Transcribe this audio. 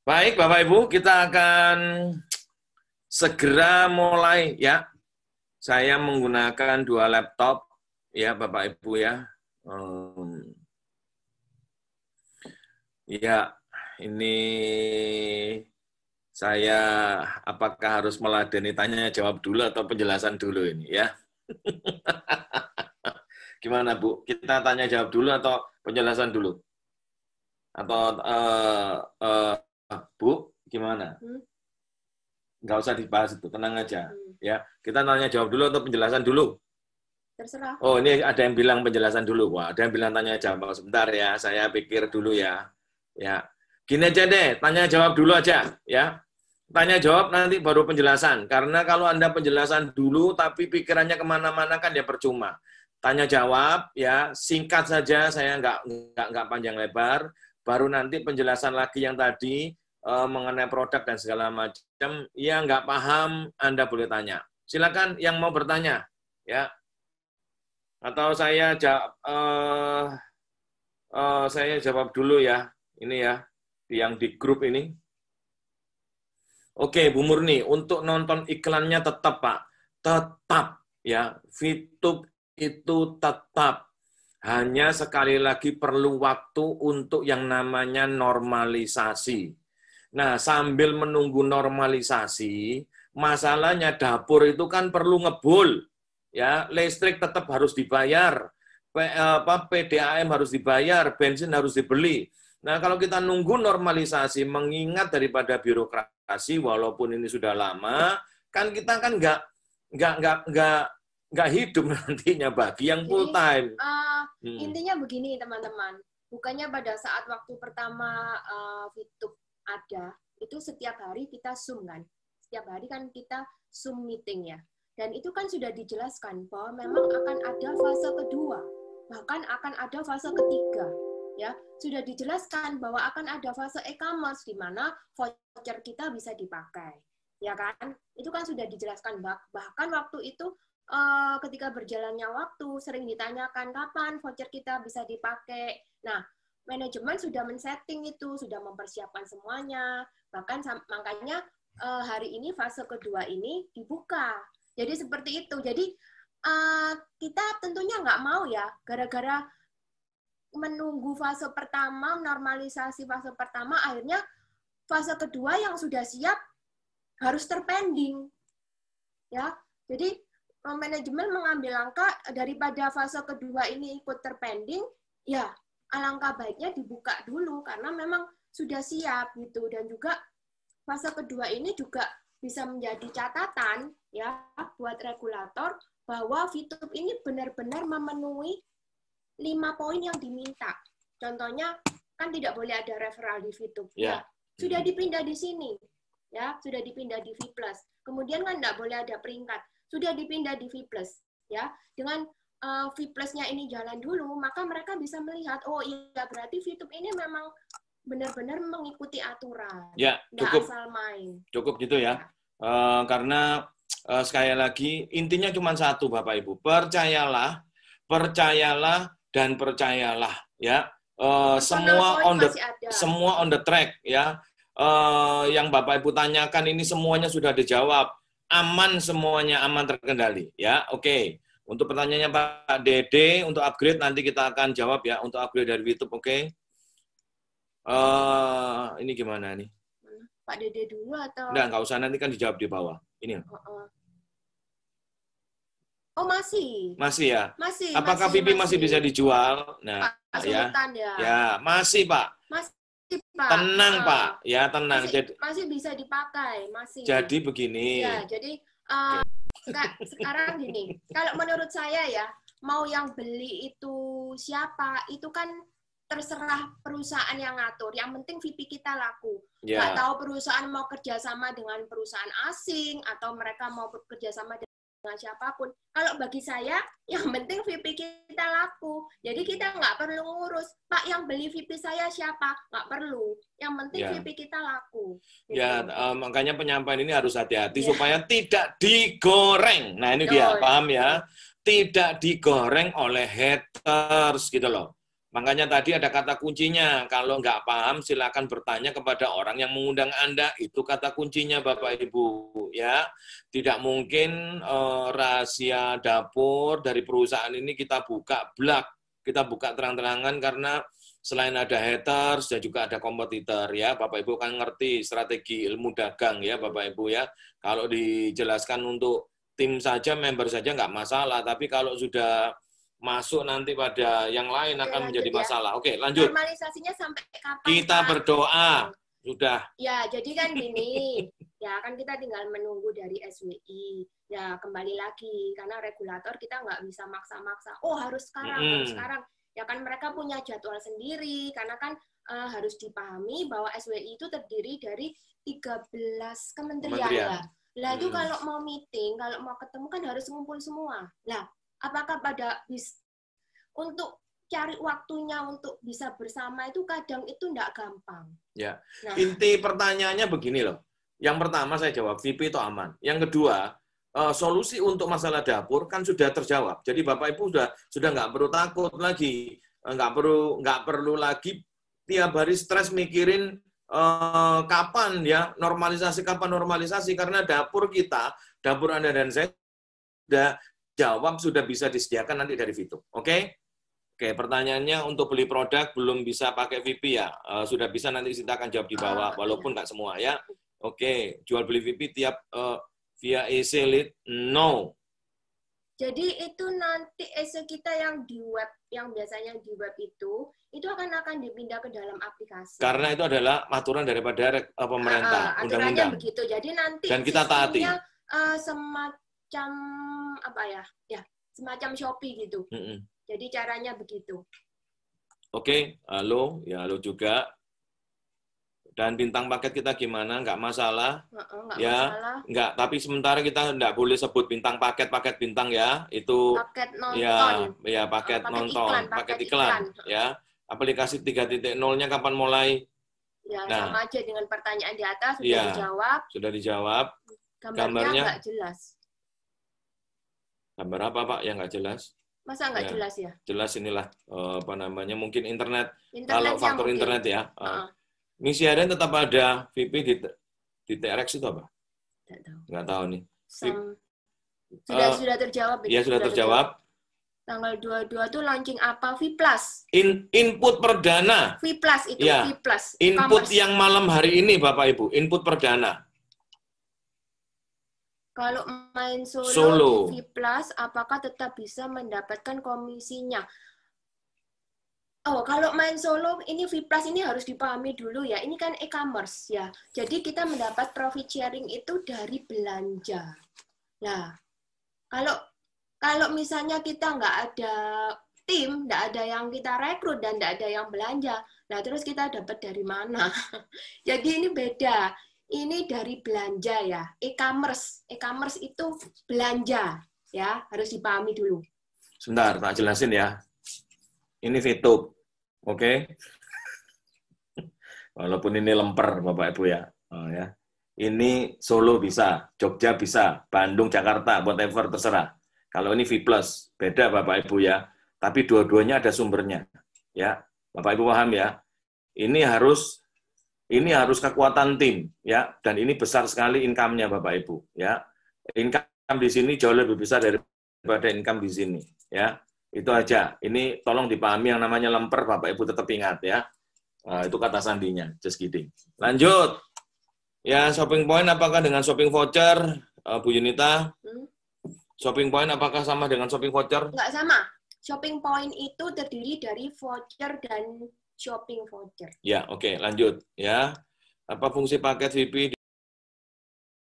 Baik, Bapak Ibu, kita akan segera mulai ya. Saya menggunakan dua laptop ya, Bapak Ibu ya. Ya, ini saya apakah harus meladeni tanya jawab dulu atau penjelasan dulu ini ya? Gimana Bu? Kita tanya jawab dulu atau penjelasan dulu? Atau Bu, gimana? Nggak usah dibahas itu, tenang aja. Ya, kita tanya jawab dulu atau penjelasan dulu? Terserah. Oh, ini ada yang bilang penjelasan dulu. Wah, ada yang bilang tanya jawab. Sebentar ya, saya pikir dulu ya. Ya, gini aja deh, tanya jawab dulu aja. Ya, tanya jawab nanti baru penjelasan. Karena kalau Anda penjelasan dulu, tapi pikirannya kemana-mana kan ya percuma. Tanya jawab, ya singkat saja. Saya nggak panjang lebar. Baru nanti penjelasan lagi yang tadi mengenai produk dan segala macam. Ya nggak paham, Anda boleh tanya. Silakan yang mau bertanya. Ya. Atau saya jawab dulu ya, ini ya, yang di grup ini. Oke, Bu Murni, untuk nonton iklannya tetap, Pak. Tetap, ya. VTube itu tetap. Hanya sekali lagi perlu waktu untuk yang namanya normalisasi. Nah, sambil menunggu normalisasi, masalahnya dapur itu kan perlu ngebul. Ya, listrik tetap harus dibayar, PDAM harus dibayar, bensin harus dibeli. Nah, kalau kita nunggu normalisasi, mengingat daripada birokrasi, walaupun ini sudah lama, kan kita kan nggak hidup nantinya bagi yang full time. Intinya begini teman-teman, bukannya pada saat waktu pertama VTube ada, itu setiap hari kita Zoom kan, setiap hari kan kita Zoom meeting ya. Dan itu kan sudah dijelaskan bahwa memang akan ada fase kedua, bahkan akan ada fase ketiga. Ya, sudah dijelaskan bahwa akan ada fase e-commerce di mana voucher kita bisa dipakai. Ya kan? Itu kan sudah dijelaskan, bahkan waktu itu ketika berjalannya waktu sering ditanyakan kapan voucher kita bisa dipakai. Nah, manajemen sudah men-setting itu, sudah mempersiapkan semuanya. Bahkan makanya hari ini fase kedua ini dibuka. Jadi seperti itu. Jadi kita tentunya nggak mau ya, gara-gara menunggu fase pertama, normalisasi fase pertama, akhirnya fase kedua yang sudah siap harus terpending. Ya, jadi manajemen mengambil langkah daripada fase kedua ini ikut terpending, ya alangkah baiknya dibuka dulu karena memang sudah siap gitu. Dan juga fase kedua ini juga bisa menjadi catatan ya buat regulator bahwa VTube ini benar-benar memenuhi 5 poin yang diminta. Contohnya kan tidak boleh ada referral di VTube. Ya. Sudah dipindah di sini. Ya, sudah dipindah di V+. Kemudian kan tidak boleh ada peringkat. Sudah dipindah di V+. Ya, dengan V+-nya ini jalan dulu, maka mereka bisa melihat, oh iya berarti VTube ini memang benar-benar mengikuti aturan. Ya, cukup asal main. Cukup gitu ya. Karena sekali lagi intinya cuma satu Bapak Ibu, percayalah dan percayalah ya. Semua on the track ya. Yang Bapak Ibu tanyakan ini semuanya sudah dijawab. Aman semuanya, aman terkendali ya. Oke. Untuk pertanyaannya Pak Dede untuk upgrade nanti kita akan jawab ya untuk upgrade dari YouTube, oke. Ini gimana nih? Pak Dede dulu atau? Nggak usah, nanti kan dijawab di bawah. Ini. Oh, masih. Masih ya? Masih. Apakah VIP masih bisa dijual? Nah, Pak ya. Sultan, ya. Ya, masih, Pak. Masih, Pak. Tenang, Pak. Ya, tenang. Masih bisa dipakai, masih. Jadi begini. Ya, jadi sekarang gini. Kalau menurut saya ya, mau yang beli itu siapa, itu kan terserah perusahaan yang ngatur. Yang penting VIP kita laku. Nggak tahu perusahaan mau kerjasama dengan perusahaan asing atau mereka mau kerjasama dengan siapapun. Kalau bagi saya, yang penting VIP kita laku. Jadi kita nggak perlu ngurus, Pak yang beli VIP saya siapa? Nggak perlu. Yang penting VIP kita laku. Gitu. Ya, makanya penyampaian ini harus hati-hati supaya tidak digoreng. Nah ini dia, paham ya? Tidak digoreng oleh haters gitu loh. Makanya tadi ada kata kuncinya. Kalau nggak paham, silakan bertanya kepada orang yang mengundang Anda. Itu kata kuncinya, Bapak Ibu. Ya, tidak mungkin rahasia dapur dari perusahaan ini kita buka blak, kita buka terang-terangan karena selain ada haters dan juga ada kompetitor. Ya, Bapak Ibu kan ngerti strategi ilmu dagang ya, Bapak Ibu ya. Kalau dijelaskan untuk tim saja, member saja nggak masalah. Tapi kalau sudah masuk nanti pada yang lain akan menjadi masalah. Oke, lanjut. Normalisasinya sampai kapan? Kita Pak? berdoa. Sudah. Ya, jadi kan gini. Ya, kan kita tinggal menunggu dari SWI. Ya, kembali lagi. Karena regulator kita nggak bisa maksa-maksa. Oh, harus sekarang, harus sekarang. Ya kan mereka punya jadwal sendiri. Karena kan harus dipahami bahwa SWI itu terdiri dari 13 kementerian. Ya. Lah itu kalau mau meeting, kalau mau ketemu kan harus ngumpul semua. Lah, apakah untuk cari waktunya untuk bisa bersama itu kadang itu enggak gampang. Ya. Nah, inti pertanyaannya begini loh. Yang pertama saya jawab, VP itu aman. Yang kedua, solusi untuk masalah dapur kan sudah terjawab. Jadi Bapak Ibu sudah nggak perlu takut lagi, nggak perlu lagi tiap hari stres mikirin kapan ya normalisasi karena dapur kita, dapur Anda dan saya sudah jawab, sudah bisa disediakan nanti dari Vito. Oke? Oke, pertanyaannya untuk beli produk belum bisa pakai VP ya. Sudah bisa, nanti kita akan jawab di bawah, walaupun nggak semua ya. Oke, jual beli VP tiap via EC lead? No. Jadi itu nanti EC kita yang di web, yang biasanya di web itu akan dipindah ke dalam aplikasi. Karena itu adalah aturan daripada pemerintah, undang-undang. Begitu. Jadi nanti dan kita taati. Semacam apa ya? Ya, semacam Shopee gitu. Jadi caranya begitu. Oke, halo, ya halo juga. Dan bintang paket kita gimana? Nggak masalah. Nggak ya, masalah. Nggak, tapi sementara kita nggak boleh sebut bintang paket bintang ya. Itu paket nonton. Ya, paket nonton, paket iklan. Ya. Aplikasi 3.0-nya kapan mulai? Ya, sama aja dengan pertanyaan di atas sudah dijawab. Sudah dijawab. Gambarnya nggak jelas. Gambar apa, Pak, yang nggak jelas? Masa nggak jelas ya? Jelas, inilah apa namanya, mungkin internet kalau faktor mungkin. Internet ya. Misi harian tetap ada. VP di TRX itu apa? Nggak tahu nih. Sudah terjawab. Iya, sudah terjawab. Tanggal 22 tuh launching apa? V+. Input perdana. V+ itu, ya. V+. Input yang malam hari ini, Bapak Ibu. Input perdana. Kalau main solo di V+, apakah tetap bisa mendapatkan komisinya? Oh, kalau main solo, ini V+ ini harus dipahami dulu ya. Ini kan e-commerce ya. Jadi kita mendapat profit sharing itu dari belanja. Nah, kalau misalnya kita nggak ada tim, nggak ada yang kita rekrut dan nggak ada yang belanja, nah terus kita dapat dari mana? Jadi ini beda. Ini dari belanja ya, e-commerce. E-commerce itu belanja, ya, harus dipahami dulu. Sebentar, tak jelasin ya. Ini VTube, oke? Walaupun ini lemper, Bapak Ibu ya. Ya. Ini Solo bisa, Jogja bisa, Bandung, Jakarta, whatever, terserah. Kalau ini V+, beda Bapak Ibu ya. Tapi dua-duanya ada sumbernya. Ya, Bapak Ibu paham ya? Ini harus kekuatan tim ya, dan ini besar sekali income-nya Bapak Ibu ya. Income di sini jauh lebih besar daripada income di sini ya. Itu aja. Ini tolong dipahami, yang namanya lemper Bapak Ibu tetap ingat ya. Itu kata sandinya, just kidding. Lanjut. Ya, shopping point apakah dengan shopping voucher, Bu Yunita? Shopping point apakah sama dengan shopping voucher? Enggak sama. Shopping point itu terdiri dari voucher dan shopping voucher. Ya, oke, lanjut ya. Apa fungsi paket VP